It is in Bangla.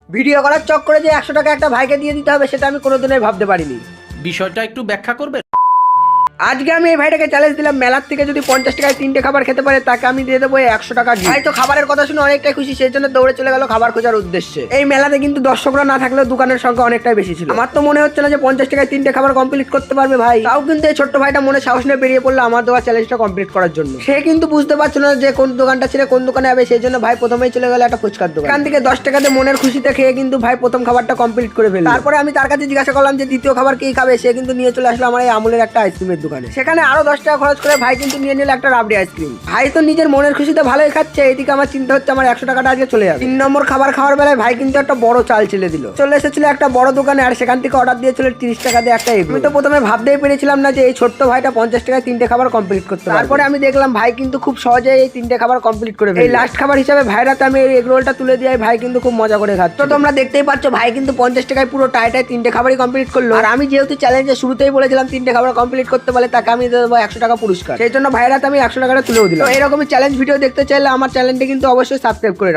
ভিডিও করার চক্করে যে 100 টাকা একটা ভাইকে দিয়ে দিতে হবে সেটা আমি কোনোদিনই ভাবতে পারিনি। বিষয়টা একটু ব্যাখ্যা করবে। আজকে আমি এই ভাইটাকে চ্যালেঞ্জ দিলাম, মেলার থেকে যদি 50 টাকায় 3টে খাবার খেতে পারে তাকে আমি দিয়ে দেবো 100 টাকা। ভাই তো খাবারের কথা শুনে অনেকটাই খুশি, সেই জন্য দৌড়ে চলে গেল খাবার খোঁজার উদ্দেশ্যে। এই মেলাতে কিন্তু দর্শকরা না থাকলেও দোকানের সংখ্যা অনেকটাই বেশি ছিল। আমার তো মনে হচ্ছে না যে 50 টাকায় 3টে খাবার কমপ্লিট করতে পারবে ভাই। তাও কিন্তু এই ছোট্ট ভাইটা মনে সাহস নিয়ে বেরিয়ে পড়লো আমার দেওয়া চ্যালেঞ্জটা কমপ্লিট করার জন্য। সে কিন্তু বুঝতে পারছিল না যে কোন দোকানটা ছেড়ে কোন দোকানে যাবে, সেই জন্য ভাই প্রথমেই চলে গেল একটা ফুচকার দোকান। এখান থেকে 10 টাকাতে মনের খুশিতে খেয়ে কিন্তু ভাই প্রথম খাবারটা কমপ্লিট করে ফেলল। তারপরে আমি তার কাছে জিজ্ঞাসা করলাম যে দ্বিতীয় খাবার কি খাবে, সে কিন্তু নিয়ে চলে আসলো আমার এই আমুলের একটা আইসক্রিমের দোকানে। সেখানে আরো 10 টাকা খরচ করে ভাই কিন্তু নিয়ে নিল একটা রাবড়ি আইসক্রিম। ভাই তো নিজের মনের খুশিতে ভালোই খাচ্ছে, এদিকে আমার চিন্তা হচ্ছে আমার 100 টাকাটা আজকে চলে যাবে। 3 নম্বর খাবার খাওয়ার বেলায় ভাই কিন্তু একটা বড় চাল চেলে দিল। চলে এসেছিল একটা বড় দোকানে, আর সেখান থেকে অর্ডার দিয়েছিল 30 টাকা দিয়ে একটা এগ। আমি তো প্রথমে ভাবতেই পেরেছিলাম না যে এই ছোট্ট ভাইটা 50 টাকায় 3টে খাবার কমপ্লিট করতে পারবে। তারপরে আমি দেখলাম ভাই কিন্তু খুব সহজে এই 3টে খাবার কমপ্লিট করে ফেলল। এই লাস্ট খাবার হিসাবে ভাইরাতে আমি এই এগ রোলটা তুলে দিয়ে ভাই কিন্তু খুব মজা করে খাচ্ছে। তো তোমরা দেখতেই পাচ্ছ ভাই কিন্তু 50 টাকায় পুরো টাইটায় 3টে খাবারই কমপ্লিট করলো। আর আমি যেহেতু চ্যালেঞ্জে শুরুতেই বলেছিলাম 3টে খাবার কমপ্লিট করতে পারলে তাকে আমি দেবো 100 টাকা পুরস্কার, সেই জন্য ভাইরাতে আমি 100 টাকাটা তুলেও দিলাম। এরকমই চ্যালেঞ্জ ভিডিও দেখতে চাইলে আমার চ্যানেলটি কিন্তু অবশ্যই সাবস্ক্রাইব করে রাখো।